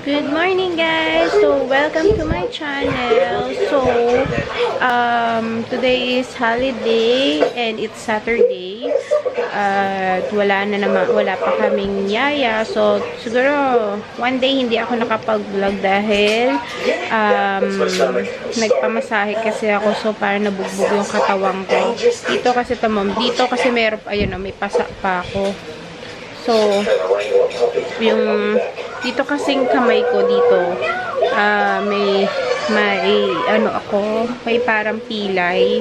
Good morning guys! So, welcome to my channel. So, today is holiday and it's Saturday. At wala pa kaming yaya. So, siguro one day hindi ako nakapag-vlog dahil nagpamasahe kasi ako. So, parang nabugbog yung katawang ko. Dito kasi meron, ayun, may pasak pa ako. So, yung dito kasing kamay ko dito, may parang pilay.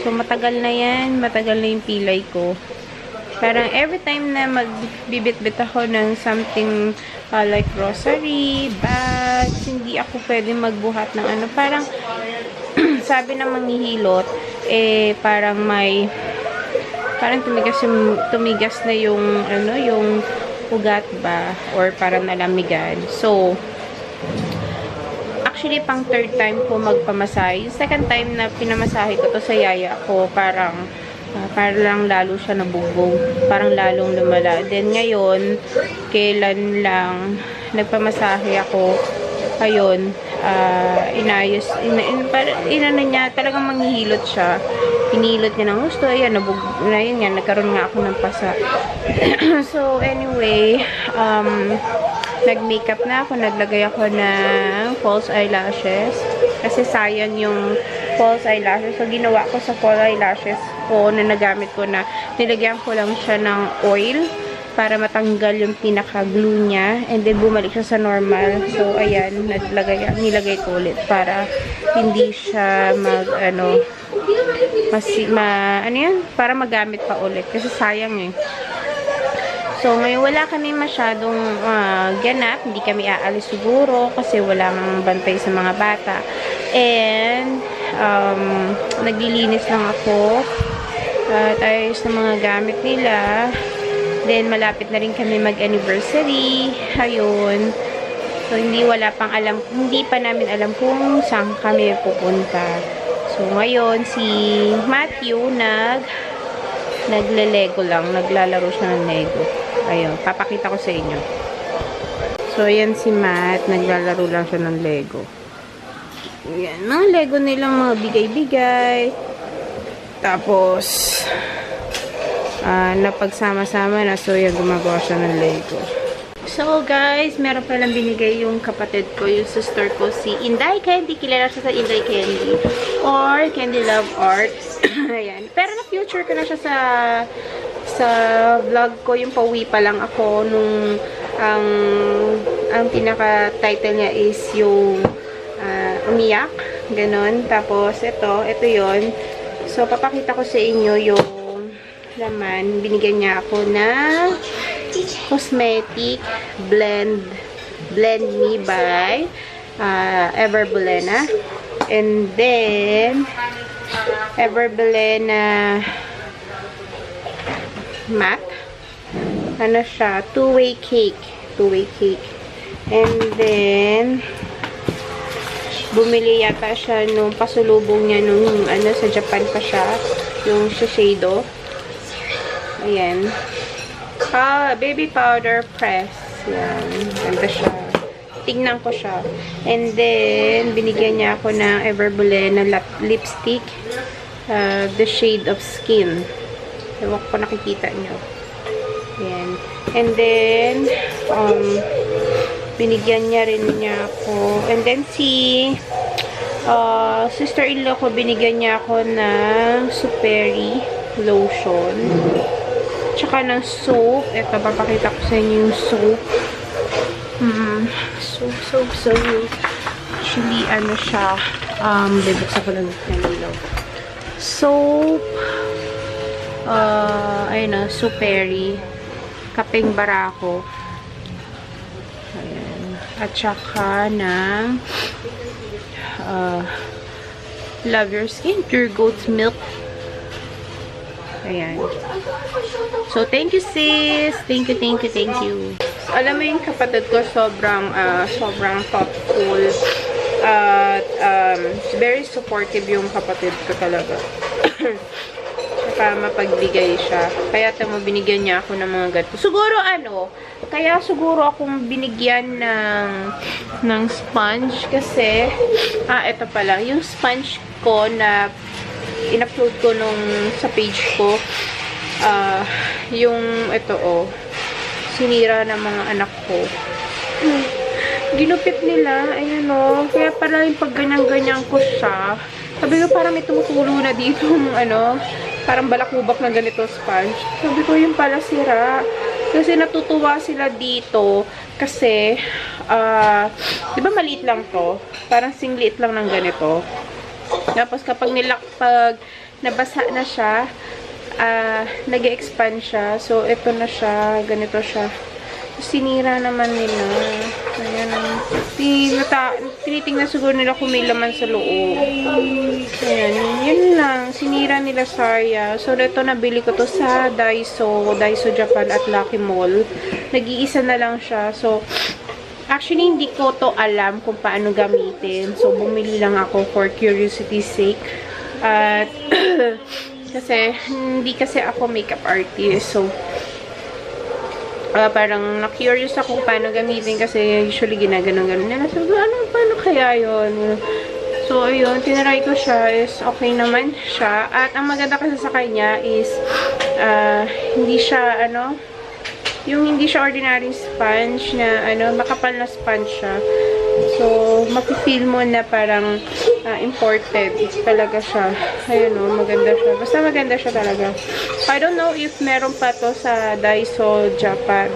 So, matagal na yung pilay ko. Parang every time na magbibit-bit ako ng something like grocery, bags, hindi ako pwede magbuhat ng parang sabi ng manghihilot, parang tumigas na yung ugat ba or parang nalamigan. So actually pang third time ko magpamasahe. Yung second time na pinamasahe ko to sa yaya ko, parang lalo siya nabugbog, parang lalong lumala. Then ngayon, kailan lang nagpamasahe ako, ayun, inano niya, talagang manghihilot siya. Hinilot niya ng gusto. Ayan, nagkaroon nga ako ng pasa. So, anyway, nag-makeup na ako. Naglagay ako ng false eyelashes. Kasi sayang yung false eyelashes. So, ginawa ko sa false eyelashes ko na nagamit ko na nilagyan ko lang siya ng oil para matanggal yung pinaka-glue niya. And then, bumalik siya sa normal. So, ayan, nilagay ko ulit para hindi siya para magamit pa ulit. Kasi sayang So, ngayon wala kami masyadong ganap. Hindi kami aalis siguro kasi wala mang bantay sa mga bata. And, naglilinis lang ako. At ayos ng mga gamit nila. Then, malapit na rin kami mag-anniversary. Ayun. So, hindi pa namin alam kung saan kami pupunta. So, ngayon, si Matthew nagle-lego lang. Naglalaro siya ng Lego. Ayun, papakita ko sa inyo. So, ayan si Matt. Naglalaro lang siya ng Lego. Ayan, mga Lego nilang mga bigay-bigay. Tapos, napagsama-sama na. So, yan, gumagawa siya ng Lego. So, guys, meron palang binigay yung kapatid ko, yung sister ko, si Inday Candy. Kilala siya sa Inday Candy. Or Candy Love Art. Ayan. Pero na-future ko na siya sa vlog ko. Yung pauwi pa lang ako nung ang pinaka-title niya is yung umiyak. Ganon. Tapos, ito yon. So, papakita ko sa inyo yung laman. Binigyan niya ako na cosmetic blend me by Everbelena. And then Everbelena matte. Ano siya? Two-way cake. And then bumili yata siya nung pasulubong niya nung sa Japan pa siya. Yung Shiseido. Ayan. Baby powder press. Yan. Ganda siya. Tignan ko siya. And then, binigyan niya ako ng Everbelena lipstick. The shade of skin. Ewan ko nakikita niyo. Yan. And then, binigyan niya rin niya ako. And then, sister-in-law ko, binigyan niya ako ng Superi lotion. Tsaka ng soap. Ito, papakita ko sa inyo yung soap. Soap. Actually, siya. Bibuksan ko lang ng ilaw. Soap. Ayun na, Superi. Kapeng Barako. Ayan. At tsaka ng Love Your Skin. Pure Goat's Milk. Ayan. So, thank you, sis. Thank you. So, alam mo yung kapatid ko, sobrang thoughtful. At, very supportive yung kapatid ko talaga. At tsaka mapagbigay siya. Kaya tamo binigyan niya ako ng mga ganito. Siguro kaya siguro akong binigyan ng sponge kasi, ito pala, yung sponge ko na in-upload ko sa page ko, yung ito sinira ng mga anak ko. Ginupit nila, ayan kaya pala yung pag ganyan-ganyan ko siya. Sabi ko parang may tumutulo na dito parang balakubak na ganito sponge. Sabi ko yung pala sira. Kasi natutuwa sila dito kasi di ba maliit lang to? Parang singliit lang ng ganito. Tapos kapag nabasa na siya, nag-expand siya. So ito na siya, ganito siya. Sinira naman nila. Ayan tinitingnan siguro nila kung may laman sa loob. Ayan, yun lang. Sinira nila Sarya. So, ito nabili ko to sa Daiso Japan at Lucky Mall. Nag-iisa na lang siya. So, actually, hindi ko to alam kung paano gamitin. So, bumili lang ako for curiosity's sake. At, hindi kasi ako makeup artist. So, parang na-curious ako paano gamitin kasi usually ginaganon-ganon nila. So, paano kaya yun? So, ayun, tinaray ko siya is okay naman siya. At ang maganda kasi sa kanya is hindi siya, hindi siya ordinary sponge na, makapal na sponge siya. So, mafe-feel mo na parang imported talaga siya. Ayun maganda siya. Basta maganda siya talaga. I don't know if meron pa to sa Daiso Japan,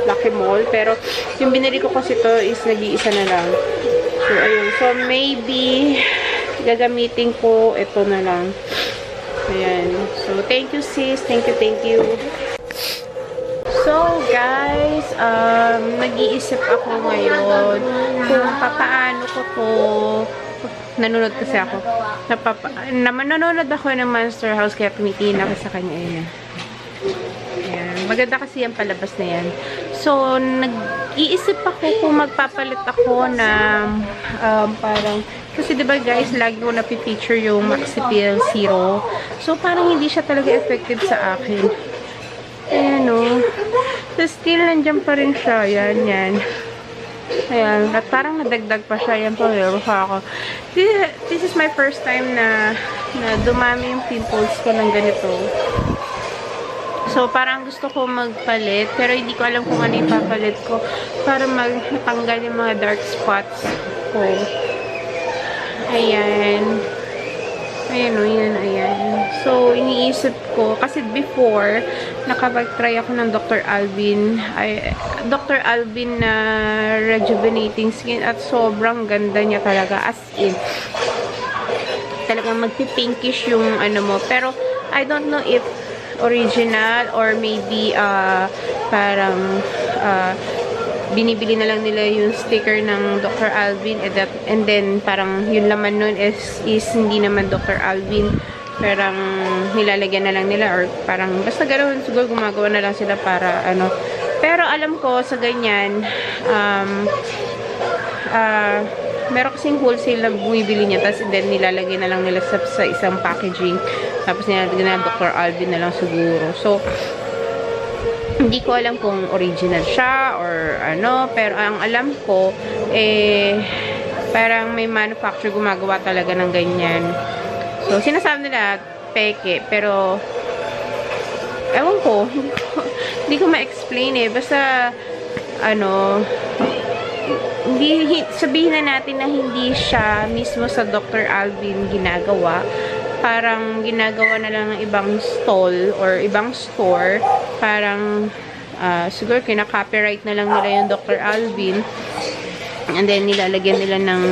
Lucky Mall. Pero, yung binili ko kasi to is nag-iisa na lang. So, ayun. So, maybe, gagamitin ko ito na lang. Ayan. So, thank you sis. Thank you. So, guys, nag-iisip ako ngayon kung papaano ko to. Nanonood kasi ako. Nanonood ako ng Monster House kaya tumitingin ako sa kanya. Ayan. Maganda kasi yung palabas na yan. So, nag-iisip ako kung magpapalit ako ng parang, kasi diba guys, lagi ko napipicture yung Maxipil Zero. So, parang hindi siya talaga effective sa akin. Ayan So, still nandiyan pa rin siya. Yan. Ayan. At parang nadagdag pa siya. Yan pa. Ako. This is my first time na dumami yung pimples ko ng ganito. So, parang gusto ko magpalit. Pero hindi ko alam kung ano yung papalit ko. Para matanggal yung mga dark spots ko. Ayan. Ayan. So, iniisip ko, kasi before, nakapag-try ako ng Dr. Alvin na rejuvenating skin at sobrang ganda niya talaga. As in, talagang magpipinkish yung mo. Pero, I don't know if original or maybe parang binibili na lang nila yung sticker ng Dr. Alvin and then parang yung laman nun is hindi naman Dr. Alvin, parang nilalagyan na lang nila or parang basta ganoon siguro gumagawa na lang sila para pero alam ko sa ganyan meron kasing wholesale na bumibili niya tapos then nilalagyan na lang nila sa isang packaging tapos nilalagyan na Dr. Alvin na lang siguro. So hindi ko alam kung original siya or pero ang alam ko parang may manufacturer gumagawa talaga ng ganyan. So sinasabi nila peke, pero ewan ko, hindi ko ma-explain basta hindi sabihin na natin na hindi siya mismo sa Dr. Alvin ginagawa. Parang ginagawa na lang ng ibang stall or ibang store. Parang siguro kina-copyright na lang nila yung Dr. Alvin. And then nilalagyan nila ng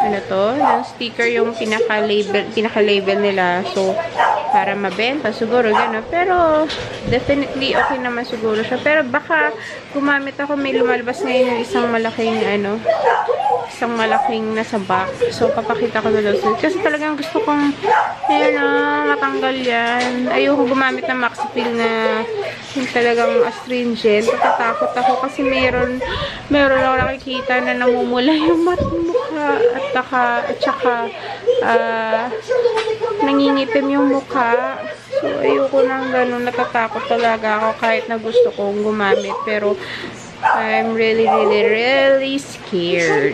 ng sticker yung pinaka-label nila. So, para mabenta siguro gano'n. Pero definitely okay naman siguro siya. Pero baka gumamit ako, may lumalabas ngayon yung isang malaking nasa box. So, papakita ko na lang. Kasi talagang gusto kong matanggal yan. Ayoko gumamit ng Maxipil na yung talagang astringent. Natatakot ako kasi meron ako nakikita na namumula yung mukha at saka Nangingipim yung mukha. So, ayoko nang ganun. Natatakot talaga ako kahit na gusto kong gumamit. Pero, I'm really scared.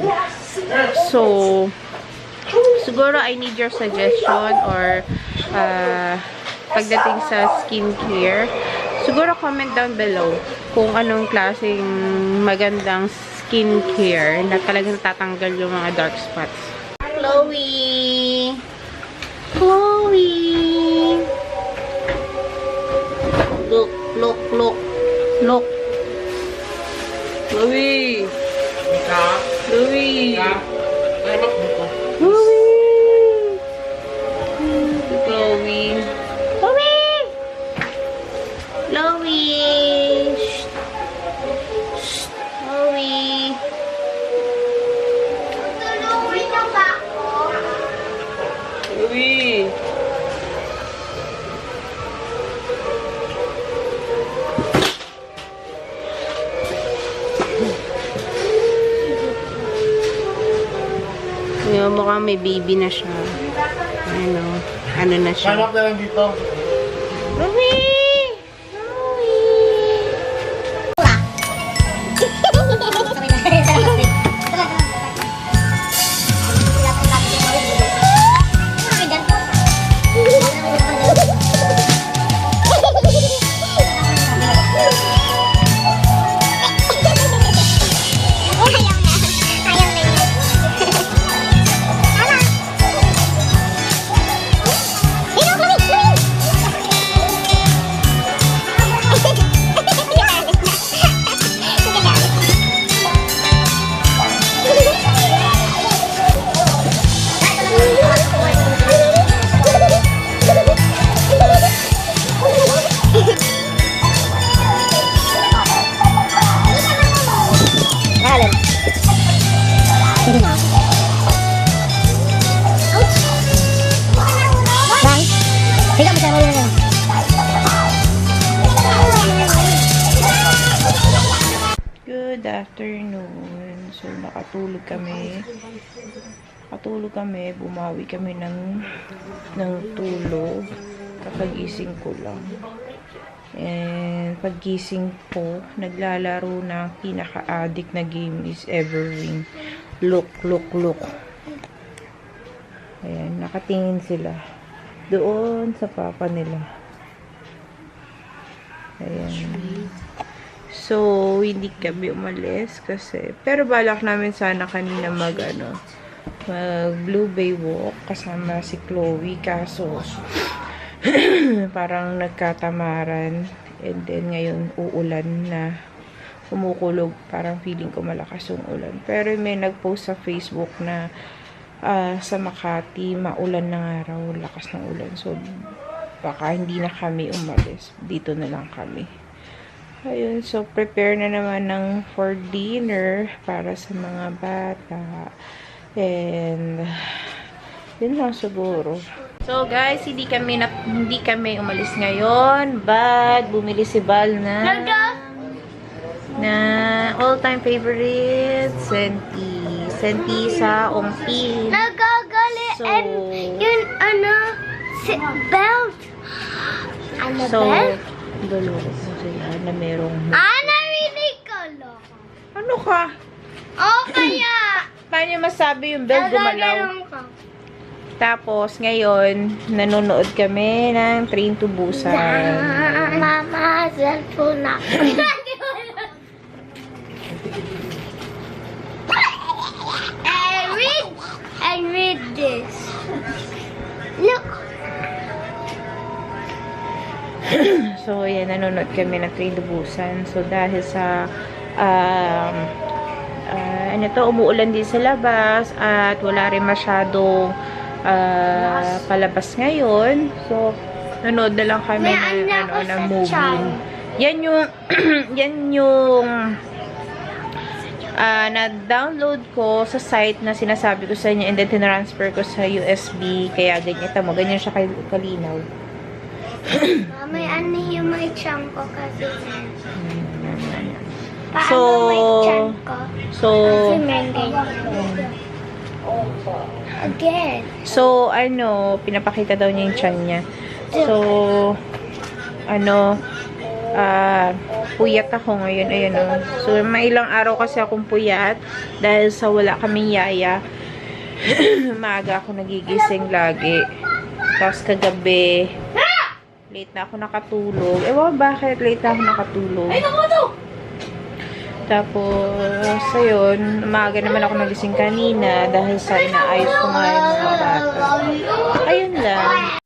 So, siguro I need your suggestion or pagdating sa skincare. Siguro comment down below kung anong klaseng magandang skincare na talagang tatanggal yung mga dark spots. Chloe! Chloe! Look, look, look. Look. Chloe! Chloe! Chloe! Chloe! Chloe! Chloe! Shh! Chloe! Tulungan niyo ba ako? Chloe! Ngayon, mukhang may baby na siya. Ano na siya. Hanap na lang dito. Chloe! Good afternoon. So, nakatulog kami. Bumawi kami ng tulog. Kapagising ko lang. And paggising ko, naglalaro na pinaka-addict na game is Everring. Look, look, look. Ayan, nakatingin sila. Doon sa papa nila. Ayan. So, hindi kami umalis kasi, pero balak namin sana kanina mag Blue Bay walk kasama si Chloe, kaso parang nagkatamaran, and then ngayon uulan na, kumukulog, parang feeling ko malakas yung ulan. Pero may nagpost sa Facebook na sa Makati, maulan na nga raw, lakas ng ulan. So, baka hindi na kami umalis. Dito na lang kami. Ayun, so prepare na naman for dinner para sa mga bata. And, yun lang siguro. So, guys, hindi kami umalis ngayon, but bumili si Bal na all-time favorite, Senti sa Ongpin. Nagagali So, and yun belt. Belt? Dalawa ko sila na merong... Narinig ko lang. Ano ka? O kaya, Paano masabi yung bell gumalaw? Tapos, ngayon, nanonood kami ng Train to Busan. Mama, cellphone na. I read this. Look. So, yan, nanonood kami ng Train to Busan. So, dahil sa umuulan din sa labas at wala rin masyadong palabas ngayon. So, nanood na lang kami ng movie. Yan yung na-download ko sa site na sinasabi ko sa inyo, and then tinransfer ko sa USB. Kaya ganyan siya kalinaw. May may chunk ko kasi. So, Paano may chunk ko? Kasi may ganyan. Again. So, pinapakita daw niya yung tiyan niya. So, puyat ako ngayon. Ayan o. So, may ilang araw kasi akong puyat dahil sa wala kaming yaya. Maaga ako nagigising lagi. Tapos kagabi, late na ako nakatulog. Ewan bakit late na ako nakatulog. Tapos, ayun, umaga naman ako nagising kanina dahil sa inaayos ko nga yung mga bata. Ayun lang.